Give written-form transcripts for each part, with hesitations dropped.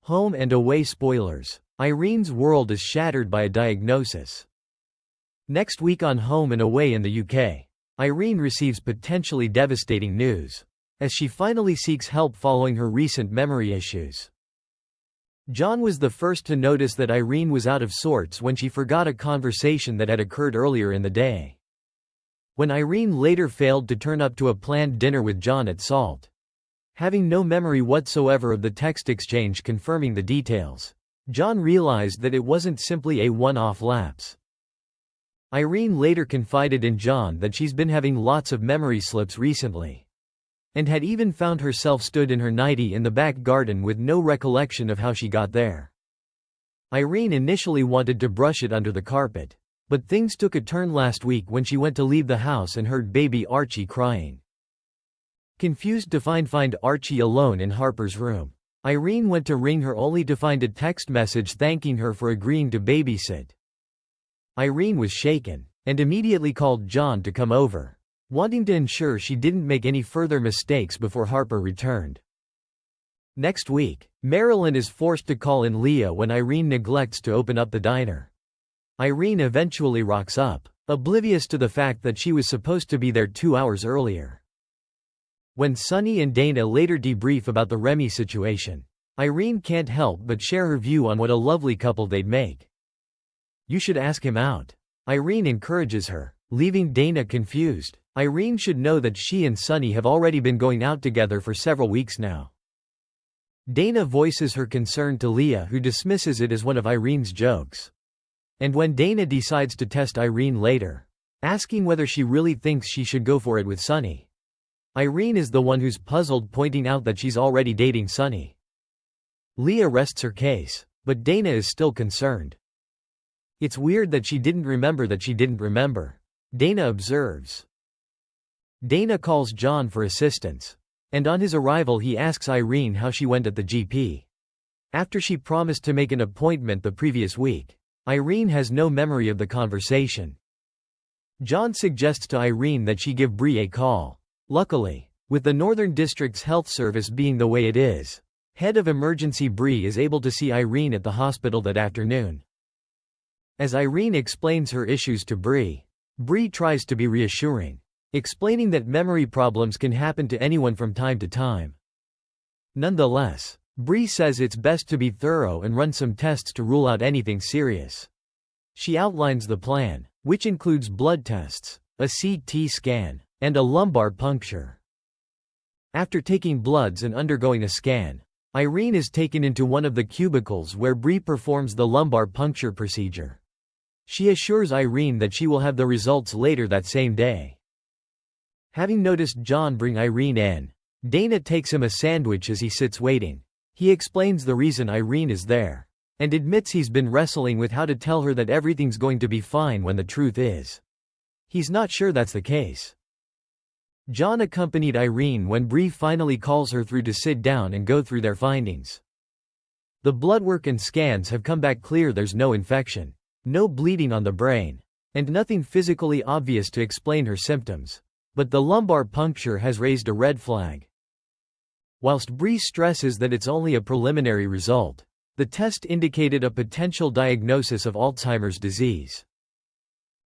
Home and away spoilers. Irene's world is shattered by a diagnosis. Next week on Home and Away in the UK, Irene receives potentially devastating news, as she finally seeks help following her recent memory issues. John was the first to notice that Irene was out of sorts when she forgot a conversation that had occurred earlier in the day. When Irene later failed to turn up to a planned dinner with John at Salt, having no memory whatsoever of the text exchange confirming the details, John realized that it wasn't simply a one-off lapse. Irene later confided in John that she's been having lots of memory slips recently, and had even found herself stood in her nightie in the back garden with no recollection of how she got there. Irene initially wanted to brush it under the carpet, but things took a turn last week when she went to leave the house and heard baby Archie crying. Confused to find Archie alone in Harper's room, Irene went to ring her only to find a text message thanking her for agreeing to babysit. Irene was shaken, and immediately called John to come over, wanting to ensure she didn't make any further mistakes before Harper returned. Next week, Marilyn is forced to call in Leah when Irene neglects to open up the diner. Irene eventually rocks up, oblivious to the fact that she was supposed to be there 2 hours earlier. When Sunny and Dana later debrief about the Remy situation, Irene can't help but share her view on what a lovely couple they'd make. "You should ask him out," Irene encourages her, leaving Dana confused. Irene should know that she and Sunny have already been going out together for several weeks now. Dana voices her concern to Leah, who dismisses it as one of Irene's jokes. And when Dana decides to test Irene later, asking whether she really thinks she should go for it with Sunny, Irene is the one who's puzzled, pointing out that she's already dating Sunny. Leah rests her case, but Dana is still concerned. "It's weird that she didn't remember that she didn't remember," Dana observes. Dana calls John for assistance, and on his arrival he asks Irene how she went at the GP. After she promised to make an appointment the previous week, Irene has no memory of the conversation. John suggests to Irene that she give Bree a call. Luckily, with the Northern District's health service being the way it is, head of emergency Bree is able to see Irene at the hospital that afternoon. As Irene explains her issues to Bree, Bree tries to be reassuring, explaining that memory problems can happen to anyone from time to time. Nonetheless, Bree says it's best to be thorough and run some tests to rule out anything serious. She outlines the plan, which includes blood tests, a CT scan, and a lumbar puncture. After taking bloods and undergoing a scan, Irene is taken into one of the cubicles where Bree performs the lumbar puncture procedure. She assures Irene that she will have the results later that same day. Having noticed John bring Irene in, Dana takes him a sandwich as he sits waiting. He explains the reason Irene is there, and admits he's been wrestling with how to tell her that everything's going to be fine when the truth is, he's not sure that's the case. John accompanied Irene when Bree finally calls her through to sit down and go through their findings. The bloodwork and scans have come back clear. There's no infection, no bleeding on the brain, and nothing physically obvious to explain her symptoms. But the lumbar puncture has raised a red flag. Whilst Bree stresses that it's only a preliminary result, the test indicated a potential diagnosis of Alzheimer's disease.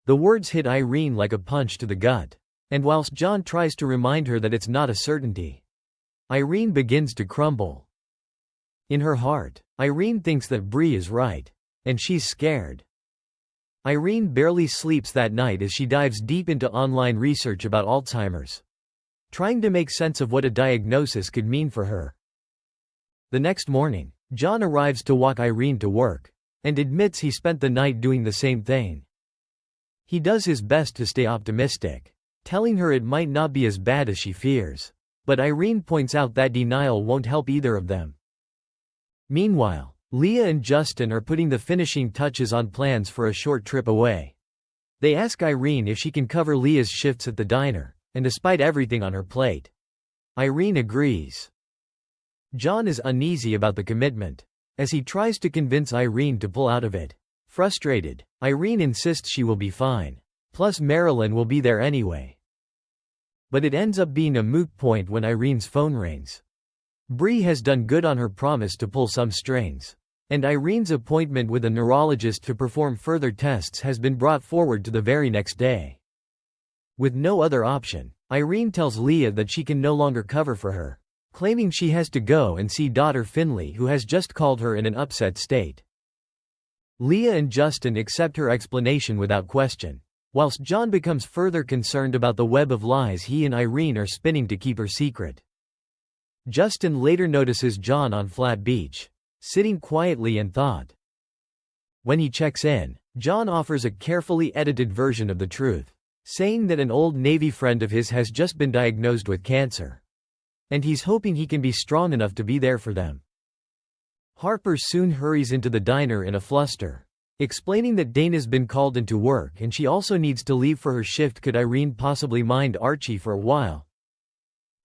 The words hit Irene like a punch to the gut. And whilst John tries to remind her that it's not a certainty, Irene begins to crumble. In her heart, Irene thinks that Bree is right, and she's scared. Irene barely sleeps that night as she dives deep into online research about Alzheimer's, trying to make sense of what a diagnosis could mean for her. The next morning, John arrives to walk Irene to work, and admits he spent the night doing the same thing. He does his best to stay optimistic, telling her it might not be as bad as she fears, but Irene points out that denial won't help either of them. Meanwhile, Leah and Justin are putting the finishing touches on plans for a short trip away. They ask Irene if she can cover Leah's shifts at the diner, and despite everything on her plate, Irene agrees. John is uneasy about the commitment, as he tries to convince Irene to pull out of it. Frustrated, Irene insists she will be fine, plus Marilyn will be there anyway. But it ends up being a moot point when Irene's phone rings. Bree has done good on her promise to pull some strings. And Irene's appointment with a neurologist to perform further tests has been brought forward to the very next day. With no other option, Irene tells Leah that she can no longer cover for her, claiming she has to go and see daughter Finley, who has just called her in an upset state. Leah and Justin accept her explanation without question, whilst John becomes further concerned about the web of lies he and Irene are spinning to keep her secret. Justin later notices John on Flat Beach, sitting quietly in thought. When he checks in, John offers a carefully edited version of the truth, saying that an old Navy friend of his has just been diagnosed with cancer, and he's hoping he can be strong enough to be there for them. Harper soon hurries into the diner in a fluster, explaining that Dana's been called into work and she also needs to leave for her shift. Could Irene possibly mind Archie for a while?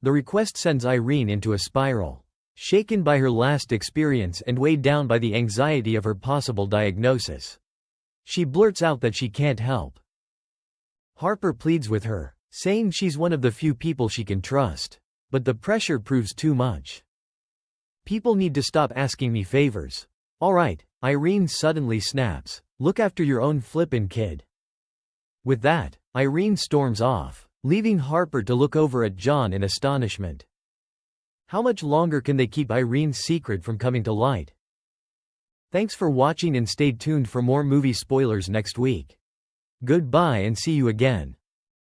The request sends Irene into a spiral, shaken by her last experience and weighed down by the anxiety of her possible diagnosis. She blurts out that she can't help. Harper pleads with her, saying she's one of the few people she can trust, but the pressure proves too much. People need to stop asking me favors. All right, Irene suddenly snaps. Look after your own flippin' kid. With that, Irene storms off, leaving Harper to look over at John in astonishment. How much longer can they keep Irene's secret from coming to light? Thanks for watching and stay tuned for more movie spoilers next week. Goodbye and see you again.